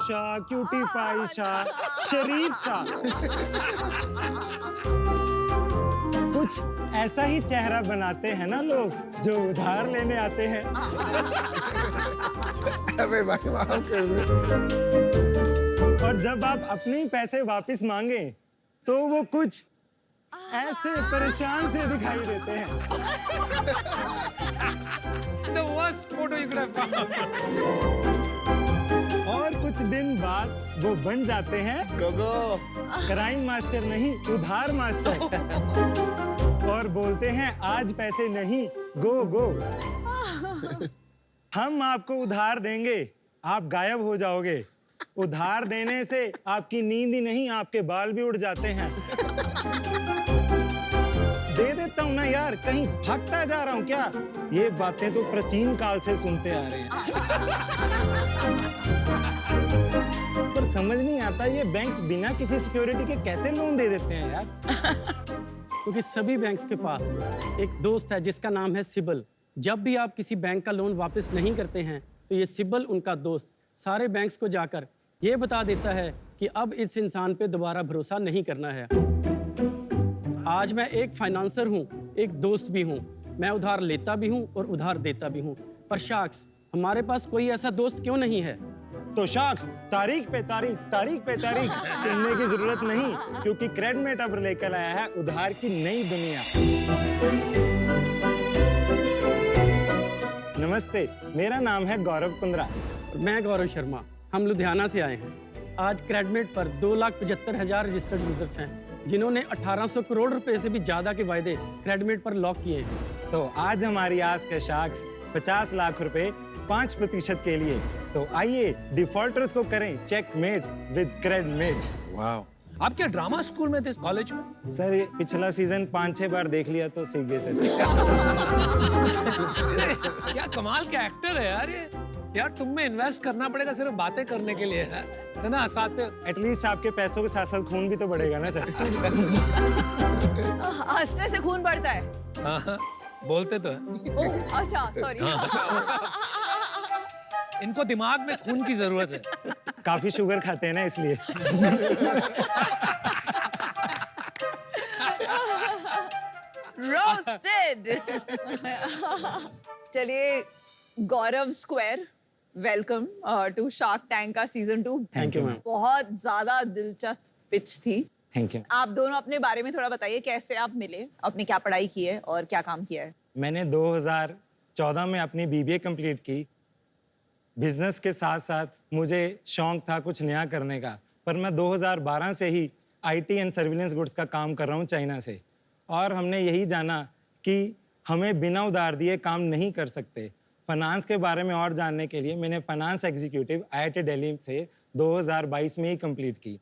सा, cutie pie सा, शरीफ सा। कुछ ऐसा ही चेहरा बनाते हैं ना लोग जो उधार लेने आते हैं। अबे भाई माफ कर दे। और जब आप अपने पैसे वापस मांगे तो वो कुछ ऐसे परेशान से दिखाई देते हैं। The worst photo you could have found. और कुछ दिन बाद वो बन जाते हैं गोगो क्राइम मास्टर नहीं, उधार मास्टर। और बोलते हैं आज पैसे नहीं, गो गो। हम आपको उधार देंगे, आप गायब हो जाओगे। उधार देने से आपकी नींद ही नहीं, आपके बाल भी उड़ जाते हैं। दे देता हूं ना यार, कहीं भागता जा रहा हूं क्या? ये बातें तो प्राचीन काल से सुनते आ रहे हैं। पर समझ नहीं आता ये बैंक्स बिना किसी सिक्योरिटी के कैसे लोन दे देते हैं यार? क्योंकि सभी बैंक्स के पास एक दोस्त है जिसका नाम है सिबल। जब भी आप किसी बैंक का लोन वापस नहीं करते हैं तो ये सिबल उनका दोस्त सारे बैंक्स को जाकर ये बता देता है कि अब इस इंसान पे दोबारा भरोसा नहीं करना है। आज मैं एक फाइनेंसर हूँ, एक दोस्त भी हूँ। मैं उधार लेता भी हूँ और उधार देता भी हूँ। पर शाख्स, हमारे पास कोई ऐसा दोस्त क्यों नहीं है? तो शख्स तारीख पे तारीख, तारीख पे तारीख सुनने की जरूरत नहीं, क्योंकि क्रेडमेट अब लेकर आया है उधार की नई दुनिया। नमस्ते, मेरा नाम है गौरव कुंद्रा। मैं गौरव शर्मा, हम लुधियाना से आए हैं। आज क्रेडमेट पर 2,75,000 रजिस्टर्ड यूजर्स हैं जिन्होंने 1800 करोड़ रुपए से भी ज्यादा के वायदे क्रेडमेट पर लॉक किए हैं। तो आज हमारी आस के शख्स 50 लाख रुपए 5% के लिए। तो आइए डिफॉल्टर्स को करें चेकमेट विद क्रेडमेट। वाह, आप क्या ड्रामा स्कूल में थे इस कॉलेज में? सर ये पिछला सीजन 5-6 बार देख लिया तो सीख गए सर। क्या कमाल का एक्टर है यार ये। यार तुम में इन्वेस्ट करना पड़ेगा सिर्फ बातें करने के लिए है ना? साथ एटलीस्ट आपके पैसों के साथ साथ खून भी तो बढ़ेगा ना सर। हंसने से खून बढ़ता है। हाँ, बोलते तो है। ओह, अच्छा सॉरी। इनको दिमाग में खून की जरूरत है। काफी शुगर खाते हैं ना इसलिए। रोस्टेड। चलिए गौरव स्क्वायर, वेलकम टू शार्क टैंक का सीजन 2। Thank you ma'am. बहुत ज्यादा दिलचस्प पिच थी। Thank you. आप दोनों अपने बारे में थोड़ा बताइए, कैसे आप मिले, आपने क्या पढ़ाई की है और क्या काम किया है? मैंने 2014 में अपनी बीबीए कंप्लीट की। बिजनेस के साथ साथ मुझे शौक था कुछ नया करने का, पर मैं 2012 से ही आईटी एंड सर्विलेंस गुड्स का काम कर रहा हूँ चाइना से। और हमने यही जाना कि हमें बिना उधार दिए काम नहीं कर सकते। फाइनेंस के बारे में और जानने के लिए मैंने फाइनेंस एग्जीक्यूटिव आईआईटी दिल्ली से 2022 में ही कंप्लीट की।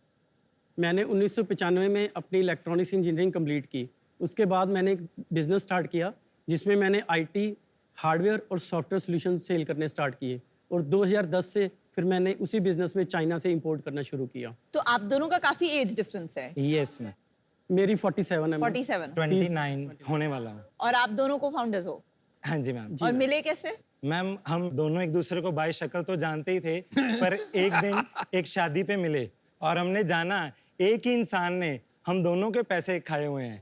मैंने 1995 में अपनी इलेक्ट्रॉनिक्स इंजीनियरिंग कंप्लीट की। उसके बाद मैंने एक बिजनेस स्टार्ट किया जिसमें मैंने आईटी, हार्डवेयर और सॉफ्टवेयर सॉल्यूशन सेल करने स्टार्ट किए। और 2010 से फिर मैंने उसी बिजनेस में चाइना से इंपोर्ट करना शुरू किया। तो आप दोनों का काफी एज डिफरेंस है। Yes ma'am. मेरी 47 है। 47। 29 होने वाला हूँ। और आप दोनों को फाउंडर्स हो। हाँ जी मैम। और मिले कैसे? मैम हम दोनों एक दूसरे को बाय शक्ल तो जानते ही थे, पर एक दिन एक शादी पे मिले और हमने जाना एक ही इंसान ने हम दोनों के पैसे खाए हुए हैं।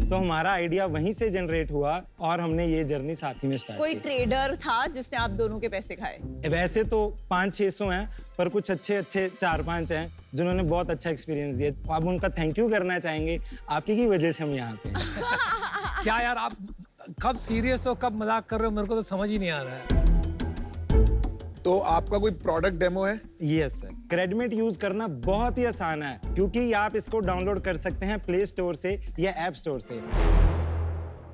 तो हमारा आइडिया वहीं से जनरेट हुआ और हमने ये जर्नी साथ ही में स्टार्ट कोई की। ट्रेडर था जिसने आप दोनों के पैसे खाए? वैसे तो 500-600 हैं, पर कुछ अच्छे 4-5 हैं जिन्होंने बहुत अच्छा एक्सपीरियंस दिया। अब उनका थैंक यू करना चाहेंगे, आप ही की वजह से हम यहाँ पे हैं। क्या यार, आप कब सीरियस हो कब मजाक कर रहे हो, मेरे को तो समझ ही नहीं आ रहा है। तो आपका कोई प्रोडक्ट डेमो है? यस सर, क्रेडमेट यूज करना बहुत ही आसान है, क्योंकि आप इसको डाउनलोड कर सकते हैं प्ले स्टोर से या ऐप स्टोर से।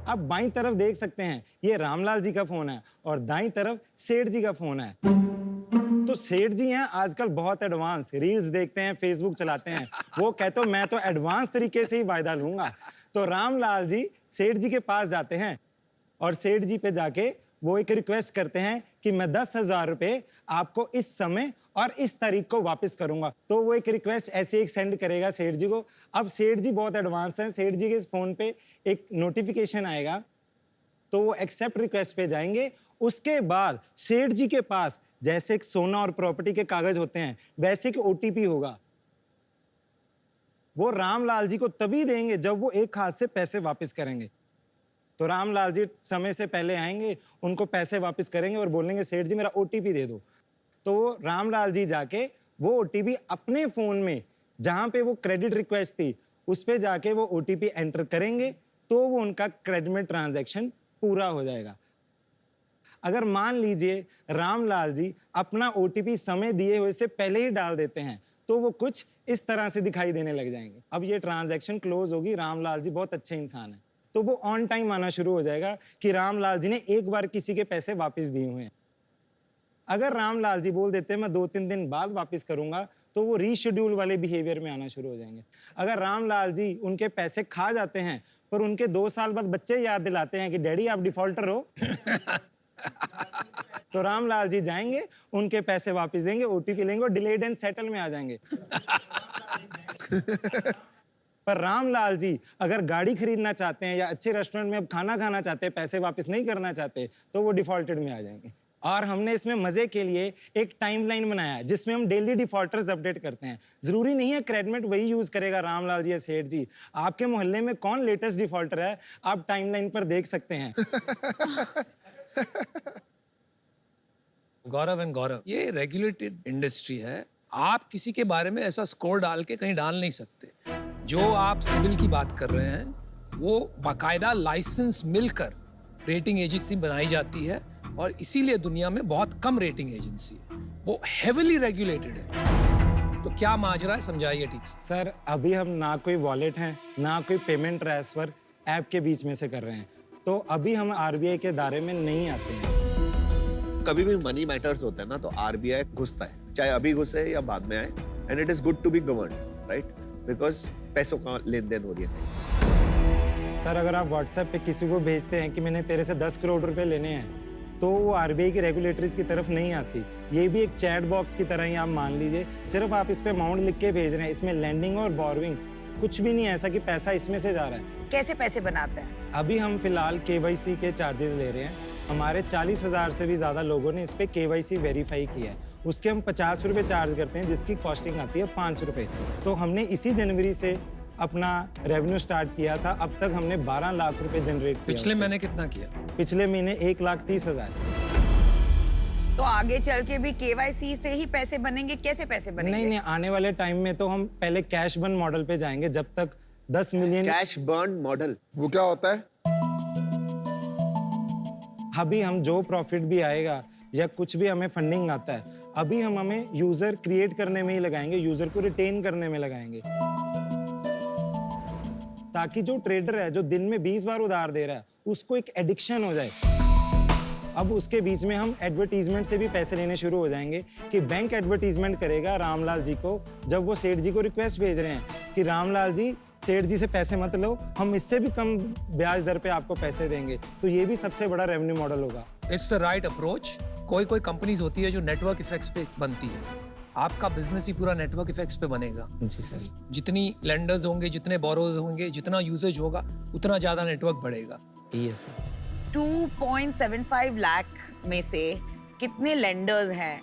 आप बाईं तरफ देख सकते हैं ये रामलाल जी का फोन है और दाईं तरफ सेठ जी का फोन है। तो सेठ जी हैं आजकल बहुत एडवांस, रील्स देखते हैं, फेसबुक चलाते हैं। वो कहते मैं तो एडवांस तरीके से ही वायदा लूंगा। तो रामलाल जी सेठ जी के पास जाते हैं और सेठ जी पे जाके वो एक रिक्वेस्ट करते हैं कि मैं 10,000 रुपए आपको इस समय और इस तारीख को वापस करूंगा। तो वो एक रिक्वेस्ट ऐसे एक सेंड करेगा सेठ जी को। अब सेठ जी बहुत एडवांस हैं, सेठ जी के इस फोन पे एक नोटिफिकेशन आएगा, तो वो एक्सेप्ट रिक्वेस्ट पे जाएंगे उसके बाद सेठ जी के पास जैसे एक सोना और प्रॉपर्टी के कागज होते हैं वैसे एक ओटीपी होगा। वो रामलाल जी को तभी देंगे जब वो एक हाथ से पैसे वापस करेंगे। तो रामलाल जी समय से पहले आएंगे, उनको पैसे वापस करेंगे और बोलेंगे सेठ जी मेरा ओटीपी दे दो। तो वो रामलाल जी जाके वो ओटीपी अपने फोन में जहां पे वो क्रेडिट रिक्वेस्ट थी उस पे जाके वो ओटीपी एंटर करेंगे तो वो उनका क्रेडिट ट्रांजैक्शन पूरा हो जाएगा। अगर मान लीजिए रामलाल जी अपना ओटीपी समय दिए हुए से पहले ही डाल देते हैं तो वो कुछ इस तरह से दिखाई देने लग जाएंगे। अब ये ट्रांजैक्शन क्लोज होगी, रामलाल जी बहुत अच्छे इंसान हैं, तो वो ऑन टाइम आना शुरू हो जाएगा कि रामलाल जी ने एक बार किसी के पैसे वापस दिए हुए हैं। अगर रामलाल जी बोल देते हैं मैं 2-3 दिन बाद वापस करूंगा तो वो रीशेड्यूल वाले बिहेवियर में आना शुरू हो जाएंगे। अगर रामलाल जी उनके पैसे खा जाते हैं पर उनके 2 साल बाद बच्चे याद दिलाते हैं कि डैडी आप डिफॉल्टर हो तो रामलाल जी जाएंगे, उनके पैसे वापस देंगे, ओटीपी लेंगे और डिलेड एंड सेटल में आ जाएंगे। पर रामलाल जी अगर गाड़ी खरीदना चाहते हैं या अच्छे रेस्टोरेंट में अब खाना खाना चाहते हैं, पैसे वापस नहीं करना चाहते, तो वो डिफॉल्टेड में आ जाएंगे। और हमने इसमें मजे के लिए एक टाइमलाइन बनाया है जिसमें हम डेली डिफॉल्टर्स अपडेट करते हैं। जरूरी नहीं है क्रेडिट वही यूज करेगा रामलाल जी या सेठ जी, आपके मोहल्ले में कौन लेटेस्ट डिफॉल्टर है आप टाइमलाइन पर देख सकते हैं। गौरव एंड गौरव, ये रेगुलेटेड इंडस्ट्री है, आप किसी के बारे में ऐसा स्कोर डाल के कहीं डाल नहीं सकते। जो आप सिविल की बात कर रहे हैं वो बाकायदा लाइसेंस मिलकर रेटिंग एजेंसी बनाई जाती है और इसीलिए दुनिया में बहुत कम रेटिंग एजेंसी है, वो हेविली रेगुलेटेड है। तो क्या माजरा है, समझाइए ठीक से। सर अभी हम ना कोई वॉलेट है ना कोई पेमेंट ट्रांसफर ऐप के बीच में से कर रहे हैं, तो अभी हम आरबीआई के दायरे में नहीं आते हैं। कभी भी मनी मैटर्स होता है ना तो आरबीआई घुसता है, चाहे अभी घुसे या बाद में आए, and it is good to be governed, right? Because पैसों का लेन देन हो रही है। सर अगर आप व्हाट्सएप पे किसी को भेजते हैं कि मैंने तेरे से 10 करोड़ रुपए लेने हैं तो वो आरबीआई की रेगुलेटरीज की तरफ नहीं आती। ये भी एक चैट बॉक्स की तरह ही आप मान लीजिए, सिर्फ आप इस पे अमाउंट लिख के भेज रहे हैं, इसमें लैंडिंग और बोरोइंग कुछ भी नहीं है ऐसा कि पैसा इसमें से जा रहा है। कैसे पैसे बनाते हैं? अभी हम फिलहाल केवाईसी के चार्जेस ले रहे हैं। हमारे 40,000 से भी ज़्यादा लोगों ने इस पे केवाईसी वेरीफाई किया है, उसके हम 50 रुपये चार्ज करते हैं जिसकी कॉस्टिंग आती है 5 रुपये। तो हमने इसी जनवरी से अपना रेवेन्यू स्टार्ट किया था, अब तक हमने 12 लाख रुपए जनरेट किया। पिछले महीने कितना किया? पिछले महीने 1,30,000। तो आगे चल के भी केवाईसी से ही पैसे बनेंगे? कैसे पैसे बनेंगे? नहीं, आने वाले टाइम में तो हम पहले कैश बर्न मॉडल पे जाएंगे जब तक 10 मिलियन। कैश बर्न मॉडल वो क्या होता है? अभी हम जो प्रॉफिट भी आएगा या कुछ भी हमें फंडिंग आता है, अभी हम हमें यूजर क्रिएट करने में ही लगाएंगे, यूजर को रिटेन करने में लगाएंगे, ताकि जो ट्रेडर है जो दिन में 20 बार उधार दे रहा है उसको एक एडिक्शन हो जाए। अब उसके बीच में हम एडवर्टीजमेंट से भी पैसे लेने शुरू हो जाएंगे कि बैंक एडवर्टीजमेंट करेगा रामलाल जी को जब वो सेठ जी को रिक्वेस्ट भेज रहे हैं कि रामलाल जी सेठ जी से पैसे मत लो, हम इससे भी कम ब्याज दर पे आपको पैसे देंगे। तो ये भी सबसे बड़ा रेवेन्यू मॉडल होगा। It's the right approach. कोई कंपनीज होती है जो नेटवर्क इफेक्ट्स पे बनती है, आपका बिजनेस ही पूरा नेटवर्क इफेक्ट्स पे बनेगा। जी सर। जितनी लेंडर्स होंगे, जितने बोरोज होंगे, जितना यूसेज होगा उतना ज्यादा नेटवर्क बढ़ेगा। Yes sir. 2.75 लाख में से कितने लेंडर्स हैं?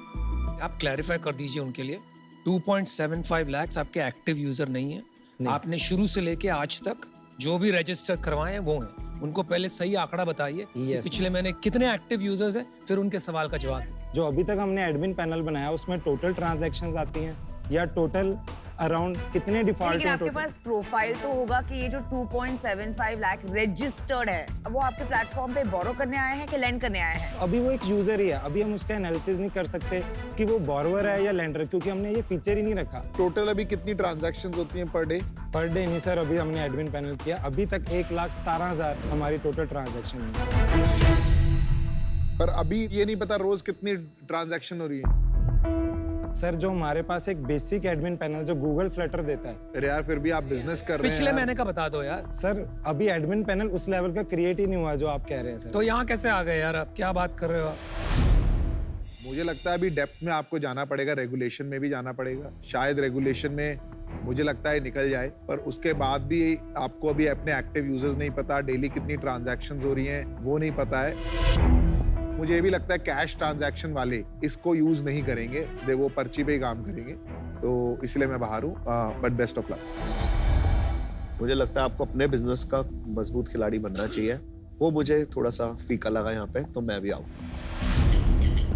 आप क्लैरिफाई कर दीजिए उनके लिए। 2.75 लाख आपके एक्टिव यूजर नहीं है। आपने शुरू से लेके आज तक जो भी रजिस्टर करवाए हैं वो हैं। उनको पहले सही आंकड़ा बताइए कि पिछले महीने कितने एक्टिव यूजर्स हैं, फिर उनके सवाल का जवाब दें। जो अभी तक हमने एडमिन पैनल बनाया उसमें टोटल ट्रांजैक्शंस आती हैं या टोटल अराउंड कितने डिफॉल्ट। लेकिन आपके पास प्रोफाइल तो होगा कि ये जो 2.75 लाख रजिस्टर्ड है, अब वो आपके प्लेटफॉर्म पे बोरो करने आए हैं कि लेंड करने आए हैं? अभी वो एक यूजर ही है, अभी हम उसका एनालिसिस नहीं कर सकते कि वो बोरोवर है या लेंडर, क्योंकि हमने ये फीचर ही नहीं रखा। टोटल अभी कितनी ट्रांजैक्शंस होती हैं पर डे? पर डे नहीं सर, अभी हमने एडमिन पैनल किया, अभी तक 1,17,000 हमारी टोटल ट्रांजैक्शन है। पर अभी ये नहीं पता रोज कितनी ट्रांजैक्शन हो रही है। सर जो हमारे पास एक बेसिक एडमिन पैनल जो गूगल फ्लटर देता है। अरे यार फिर भी आप बिजनेस कर रहे हैं। पिछले महीने का बता दो यार। सर अभी एडमिन पैनल उस लेवल का क्रिएट ही नहीं हुआ जो आप कह रहे हैं सर। तो यहाँ कैसे आ गए यार, आप क्या बात कर रहे हो? मुझे लगता है अभी डेप्थ में आपको जाना पड़ेगा, रेगुलेशन में भी जाना पड़ेगा। शायद रेगुलेशन में मुझे लगता है निकल जाए, पर उसके बाद भी आपको अभी अपने एक्टिव यूजर्स नहीं पता, डेली कितनी ट्रांजैक्शंस हो रही हैं वो नहीं पता है। मुझे ये भी लगता है कैश ट्रांजैक्शन वाले इसको यूज नहीं करेंगे, दे वो पर्ची पे ही काम करेंगे, तो इसलिए मैं बाहर हूँ, बट बेस्ट ऑफ लक। मुझे लगता है आपको अपने बिजनेस का मजबूत खिलाड़ी बनना चाहिए, वो मुझे थोड़ा सा फीका लगा यहाँ पे, तो मैं भी आऊँ।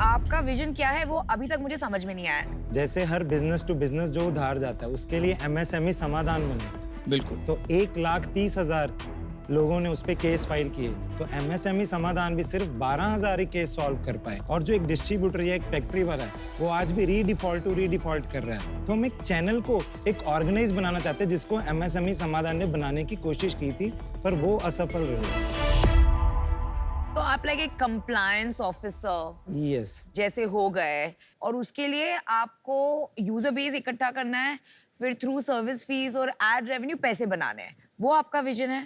आपका विजन क्या है वो अभी तक मुझे समझ में नहीं आया। जैसे हर बिजनेस टू बिजनेस जो उधार जाता है उसके लिए MSME समाधान बने, बिल्कुल। तो 1,30,000 लोगों ने उस पे केस फाइल किए, तो MSME समाधान भी सिर्फ 12,000 ही केस सॉल्व कर पाए। और जो एक डिस्ट्रीब्यूटर या एक फैक्ट्री वाला है वो आज भी रीडिफॉल्ट कर रहा है। तो हम एक चैनल को एक ऑर्गेनाइज बनाना चाहते हैं जिसको MSME समाधान ने बनाने की कोशिश की थी, पर वो असफल रहे। तो आप लाइक एक कंप्लायंस ऑफिसर यस, जैसे हो गए, और उसके लिए आपको यूजर बेस इकट्ठा करना है, फिर थ्रू सर्विस फीस और एड रेवेन्यू पैसे बनाने हैं, वो आपका विजन है।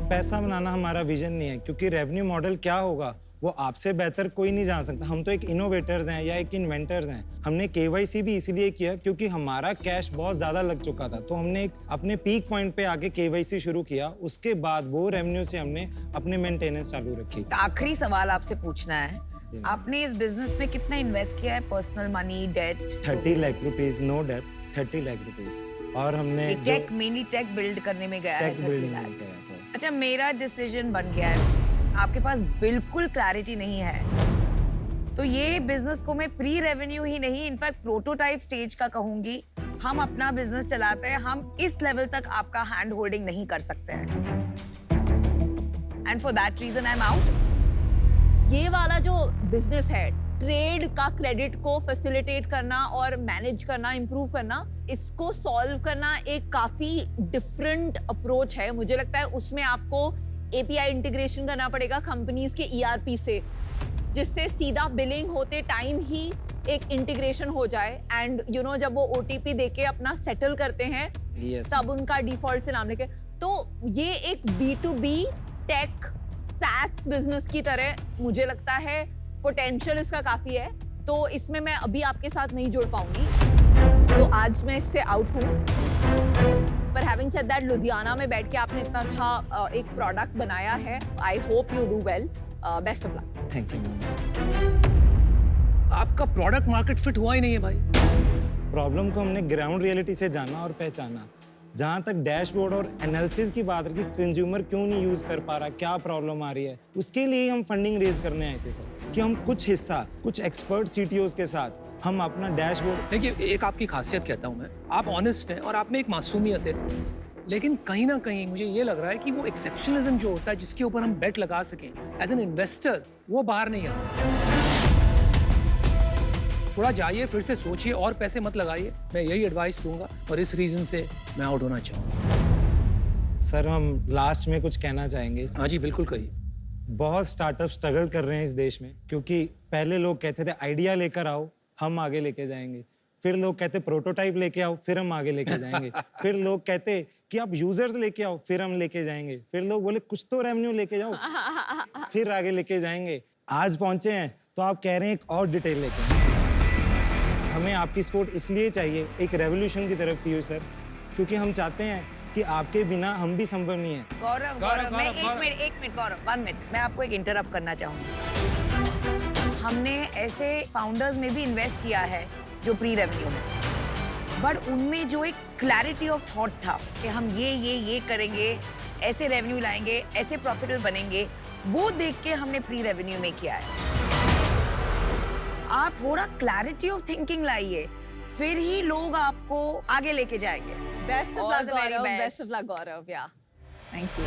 पैसा बनाना हमारा विजन नहीं है, क्योंकि रेवेन्यू मॉडल क्या होगा वो आपसे बेहतर कोई नहीं जान सकता। हम तो एक इनोवेटर्स हैं या एक इन्वेंटर्स हैं। हमने KYC भी इसलिए किया क्योंकि हमारा कैश बहुत ज्यादा लग चुका था, तो हमने एक अपने पीक पॉइंट पे आके KYC शुरू किया, उसके बाद वो रेवेन्यू से हमने अपने मेंटेनेंस चालू रखी। आखिरी सवाल आपसे पूछना है, आपने इस बिजनेस में कितना इन्वेस्ट किया है, personal money, debt? 30 lakh rupees, no debt, 30 lakh rupees. और हमने टेक, मेनली टेक बिल्ड करने में गया है टेक 30 बिल्ड लाख। अच्छा, मेरा डिसीजन बन गया है, आपके पास बिल्कुल क्लैरिटी नहीं है, तो ये बिजनेस को मैं प्री रेवेन्यू ही नहीं, इनफैक्ट प्रोटोटाइप स्टेज का कहूंगी। हम अपना बिजनेस चलाते हैं, हम इस लेवल तक आपका हैंड होल्डिंग नहीं कर सकते हैं, and for that reason I am out. ये वाला जो बिजनेस है, ट्रेड का क्रेडिट को फैसिलिटेट करना और मैनेज करना, इंप्रूव करना, इसको सॉल्व करना एक काफी डिफरेंट अप्रोच है। मुझे लगता है उसमें आपको API इंटीग्रेशन करना पड़ेगा कंपनीज के ERP से, जिससे सीधा बिलिंग होते टाइम ही एक इंटीग्रेशन हो जाए, एंड यू नो जब वो OTP देके अपना सेटल करते हैं Yes. तब उनका डिफॉल्ट से नाम लेके, तो ये एक B2B टेक SaaS बिजनेस की तरह मुझे लगता है पोटेंशियल इसका काफी है, तो इसमें मैं अभी आपके साथ नहीं जुड़ पाऊंगी, तो आज मैं इससे आउट हूँ। पर हैविंग सेड दैट, लुधियाना में बैठ के आपने इतना अच्छा एक प्रोडक्ट बनाया है, I hope you do well, best of luck. Thank you. आपका प्रोडक्ट मार्केट फिट हुआ ही नहीं है भाई। प्रॉब्लम को हमने ग्राउंड रियलिटी से जाना और पहचाना। जहाँ तक डैशबोर्ड और एनालिसिस की बात रही, कंज्यूमर क्यों नहीं यूज कर पा रहा, क्या प्रॉब्लम आ रही है, उसके लिए हम फंडिंग रेज करने आए थे सर, कि हम कुछ हिस्सा कुछ एक्सपर्ट CTOs के साथ हम अपना डैशबोर्ड। देखिए, एक आपकी खासियत कहता हूँ मैं, आप ऑनेस्ट हैं और आप में एक मासूमियत है, लेकिन कहीं ना कहीं मुझे ये लग रहा है कि वो एक्सेप्शनलिज्म जो होता है जिसके ऊपर हम बेट लगा सकें एज एन इन्वेस्टर, वो बाहर नहीं आता। थोड़ा जाइए, फिर से सोचिए और पैसे मत लगाइए, मैं यही एडवाइस दूंगा, और इस रीजन से मैं आउट होना चाहूँगा। सर, हम लास्ट में कुछ कहना चाहेंगे। हाँ जी, बिल्कुल कहिए। बहुत स्टार्टअप स्ट्रगल कर रहे हैं इस देश में, क्योंकि पहले लोग कहते थे आइडिया लेकर आओ, हम आगे लेके जाएंगे। फिर लोग कहते प्रोटोटाइप लेके आओ, फिर हम आगे लेके जाएंगे। फिर लोग कहते कि आप यूजर्स लेके आओ, फिर हम लेके जाएंगे। फिर लोग बोले कुछ तो रेवेन्यू लेके जाओ, फिर आगे लेके जाएंगे। आज पहुंचे हैं तो आप कह रहे हैं एक और डिटेल लेके आएं। हमें आपकी सपोर्ट इसलिए चाहिए, एक रेवोल्यूशन की तरफ पीयूष सर, क्योंकि हम चाहते हैं कि आपके बिना हम भी संभव नहीं है। गौरव, मैं एक मिनट गौरव, 1 मिनट, मैं आपको एक इंटरप्ट करना चाहूंगी। हमने ऐसे फाउंडर्स में भी इन्वेस्ट किया है जो प्री रेवेन्यू में, बट उनमें जो एक क्लैरिटी ऑफ थॉट था कि हम ये करेंगे, ऐसे रेवेन्यू लाएंगे, ऐसे प्रॉफिटेबल बनेंगे, वो देख के हमने प्री रेवेन्यू में किया है। आप थोड़ा क्लैरिटी ऑफ थिंकिंग लाइए, फिर ही लोग आपको आगे लेके जाएंगे। Best of All luck the very Gaurav, best. Best of luck Gaurav, या थैंक यू।